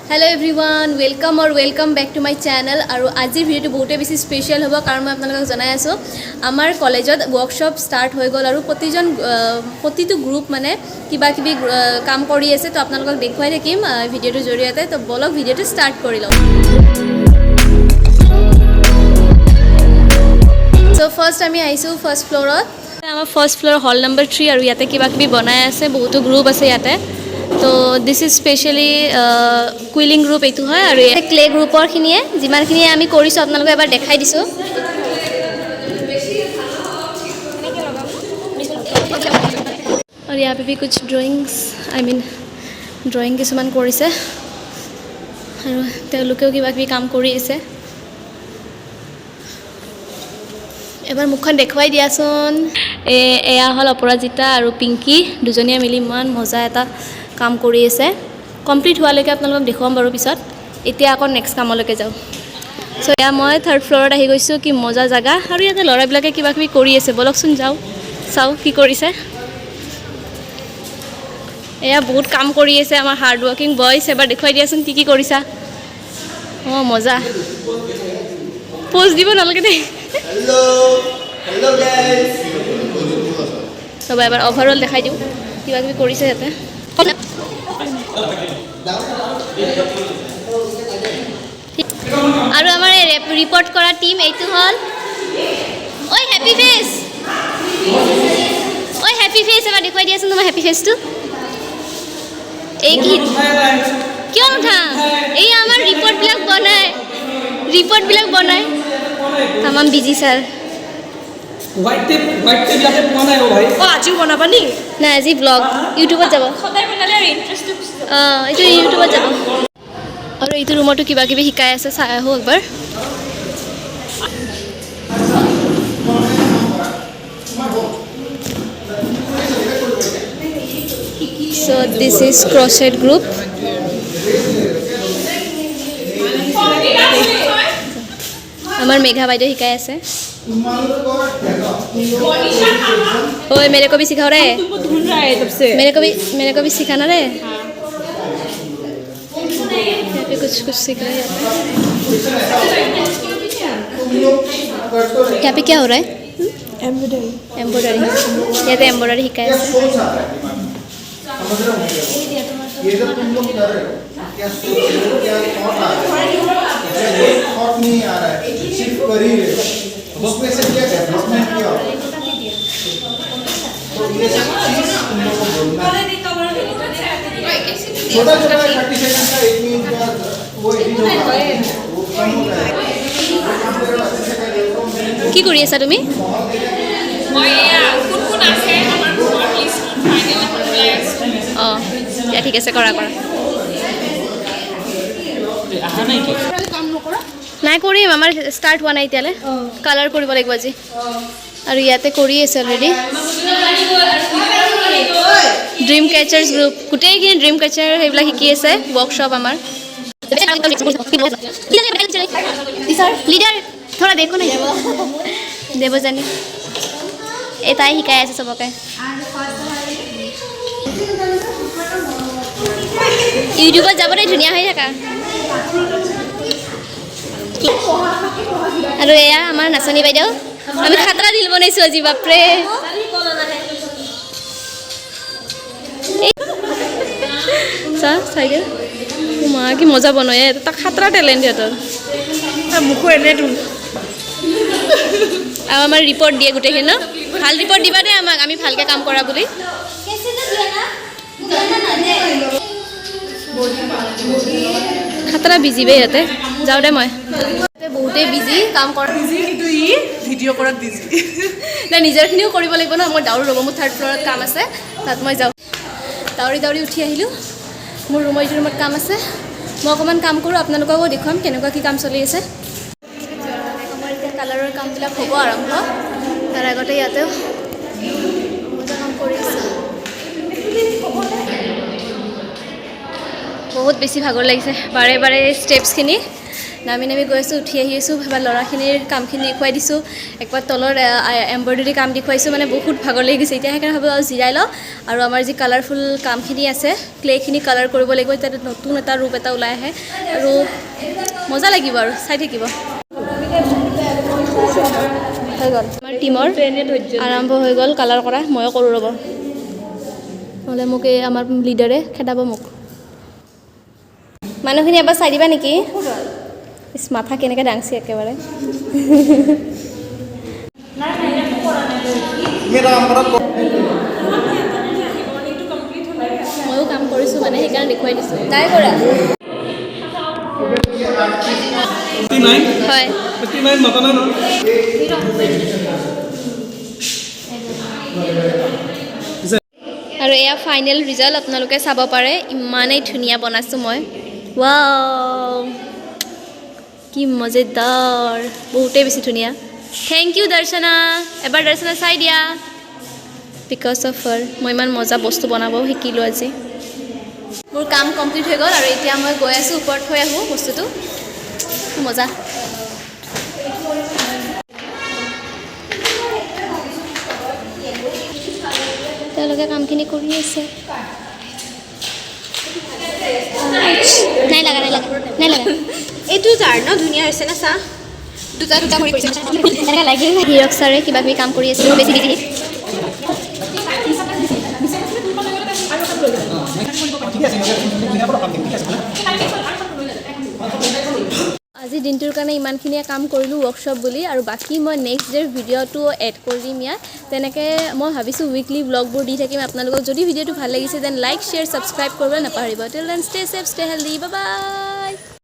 Hello everyone welcome back to my channel और आज video बहुते बेसि स्पेशल हम कारण मैं आपलोक जनाई आसो आमार कलेजत वर्कशॉप स्टार्ट हो गल और प्रतिटो ग्रुप माने किबा किबि काम करि आछे तो आपलोक देखुवाई থাকিম भिडिओर जरिए तो बोलक भिडिओ स्टार्ट करि लও। सो फर्स्ट आमी आइसो फर्स्ट फ्लोरत आमार फर्स्ट फ्लोर हॉल नम्बर 3 और इते किबा किबि बनाई आछे बहुतो ग्रुप आछे इते तो दिस इज स्पेशली कुइलिंग ग्रुप एटू है और क्ले ग्रुपर खिनिए जिमानखिनि आमी करिसो आपनालोक एबार देखाइ दिसो और यहाँ पे भी कुछ ड्रॉइंग्स आई मीन ड्रॉइंग किछुमान करिसे और तेलुकेও किबा किबि काम करि आछे एबार मुखन देखुवाई दियासोन एया हल अपराजिता और पिंकी दुजनिया मिली मान मजा एटा काम करि आछे कमप्लीट होवाলৈকে আপোনালোকক দেখুৱাম বাৰু পিছত এতিয়া আকৌ নেক্সট কামলৈকে যাও। সো এয়া মই থাৰ্ড ফ্লোৰত আহি গৈছো কি মজা জায়গা আৰু ইয়াতে লৰাবিলাকে কিবা কিবি কৰি আছে বলকচোন যাও চাও কি কৰিছে এয়া বহুত কাম কৰি আছে আমাৰ হাৰ্ড ওয়াৰ্কিং বয়স এবাৰ দেখুৱাই দিয়াচোন কি কি কৰিছা ও মজা পোজ দিব নালাগে দেই হেল্ল হেল্ল গাইস সব এবাৰ ওভাৰঅল দেখাই দিও কিবা কিবি কৰিছে ইয়াতে और हमारे रिपोर्ट करा टीम एटू हल ओए हैप्पी फेस एबार देखुवाई दियासोन तुम हैप्पी फेस तो एक ही क्यों उठा এই আমার রিপোর্ট বিলাক বনায় तमाम बिजी सर व्हाइट टेप याते बनाय हो भाई ओ आजु बनाबा नी ना আজি ব্লগ ইউটিউবত যাব সদায় বনালে আৰু ইন্টাৰেস্ট এইটো ইউটিউবত যাব আৰু এইটো ৰুমটো কিবা কিবি শিকাই আছে চাই আহো একবাৰ So this is crochet group हमार मेघा बाइदेउ शिकाय আছে ओए मेरे को भी सिखाओ रे तुमको ढूंढ रहा है तब से मेरे को भी सिखाना रे यहाँ पे कुछ सीख रहे हैं यहाँ पे क्या हो रहा है एम्ब्रॉयडरी यहाँ पे एम्ब्रॉयडरी शिकाय আছে ये जब तुम लोग कर रहे हो क्या सोच रहे हो क्या थॉट आ रहा है थॉट नहीं आ रहा है सिर्फ कर ही रहे हो उसमें से क्या डेवलपमेंट किया तो ये सब चीज तुम लोग को बोलना है छोटा छोटा 30 सेकंड का 1 मिनट का वो एडिट होगा वो कम हो जाएगा কি কৰি আছা তুমি মই কোন আছে আমাৰ গ্ৰুপৰ লিষ্ট ফাইনেল ওলাই আছে या ठीक আছে কৰা আহা নাই কি নাই কৰিম আমাৰ স্টাৰ্ট হোৱা নাই এতিয়ালে কালাৰ কৰিব লাগিব আজি আৰু ইয়াতে কৰি আছে অলৰেডি ড্ৰিম ক্যাচাৰ্স গ্ৰুপ গোটেইখিনি ড্ৰিম ক্যাচাৰ সেইবিলা শিকি আছে वर्कशॉप আমাৰ লিডাৰ थोड़ा देखो ना देवजानी एटाই শিকাই আছে সবকে ইউটিউবত যাব দে ধুনিয়া হৈ থাকা আৰু এয়া আমাৰ নাচনি বাইদেউ আমি খাতৰা দিল বনাইছো আজি বাপৰে চাইগে মা কি মজা বনায় এটা খাতৰা ট্যালেন্ট এটাৰ মুখো এনে তুন আৰু আমাৰ ৰিপৰ্ট দিয়ে গোটেইখিনি ন ভাল ৰিপৰ্ট দিবা দে আমাক আমি ভালকে কাম কৰা বুলি খাতৰা বিজি বে ইয়াতে যাও দে মই বহুতে বিজি কাম কৰা বিজি কিন্তু ই ভিডিও কৰাত বিজি না নিজৰখিনিও কৰিব লাগিব ন মই দাউৰি ৰ'ব মোৰ থাৰ্ড ফ্ল'ৰত কাম আছে তাত মই যাওঁ দাউৰি উঠি আহিলোঁ মোৰ ৰুমত কাম আছে মই অকণমান কাম কৰোঁ আপোনালোককো দেখুৱাম কেনেকুৱা কি কাম চলি আছে আমাৰ এতিয়া কালাৰৰ কামবিলাক হ'ব আৰম্ভ তাৰ আগতে ইয়াতেও মজা কাম কৰি আছে বহুত বেছি ভাগৰ লাগিছে বাৰে বাৰে ষ্টেপছখিনি নামি গৈ আছোঁ, উঠি আহি আছোঁ, এবাৰ ল'ৰাখিনিৰ কামখিনি দেখুৱাই দিছোঁ, একবাৰ তলৰ এম্ব্ৰইডাৰী কাম দেখুৱাইছোঁ, মানে বহুত ভাগৰ লাগি গৈছে এতিয়া, সেইকাৰণে ভাবোঁ আৰু জিৰাই লওঁ আৰু আমাৰ যি কালাৰফুল কামখিনি আছে ক্লেখিনি কালাৰ কৰিব লাগিব, এতিয়া নতুন এটা ৰূপ এটা ওলাই আহে আৰু মজা লাগিব আৰু চাই থাকিব। হৈ গ'ল আমাৰ টিমৰ আৰম্ভ হৈ গ'ল কালাৰ কৰা, ময়ো কৰোঁ ৰ'ব, নহ'লে মোক এই আমাৰ লিডাৰে খেদাব মোক। মানুহখিনি এবাৰ চাই দিবা নেকি? ইছ মাথা কেনেকৈ দাংছি একেবাৰে। ময়ো কাম কৰিছোঁ মানে সেইকাৰণে দেখুৱাই দিছোঁ। নাই কৰা 59 হয় 59 মাতা নাই ন আৰু এয়া ফাইনেল ৰিজাল্ট আপোনালোকে চাব পাৰে, ইমানেই ধুনীয়া বনাইছোঁ মই। ৱাও কি মজেদাৰ, বহুতেই বেছি ধুনীয়া। থেংক ইউ দৰ্শনা, এবাৰ দৰ্শনা চাই দিয়া। বিকজ অফ হাৰ মই ইমান মজা বস্তু বনাব শিকিলোঁ আজি। মোৰ কাম কমপ্লিট হৈ গ'ল আৰু এতিয়া মই গৈ আছোঁ ওপৰত থৈ আহোঁ বস্তুটো, মজা। তেওঁলোকে কামখিনি কৰি আছে। নাই লাগা এইটো যাৰ ন ধুনীয়া হৈছে না চা দুটা কৰি এনেকৈ লাগিল। হীৰক ছাৰে কিবা কিবি কাম কৰি আছে, বেছি বিজি। আজি দিনটোৰ কাৰণে ইমানখিনিয়ে কাম কৰিলোঁ ৱৰ্কশ্বপ বুলি, আৰু বাকী মই নেক্সট ডে'ৰ ভিডিঅ'টো এড কৰি দিম ইয়াত। তেনেকৈ মই ভাবিছোঁ উইকলি ব্লগবোৰ দি থাকিম আপোনালোকক। যদি ভিডিঅ'টো ভাল লাগিছে দেন লাইক শ্বেয়াৰ ছাবস্ক্ৰাইব কৰিবলৈ নাপাহৰিব। Till then stay safe stay healthy, bye বাই।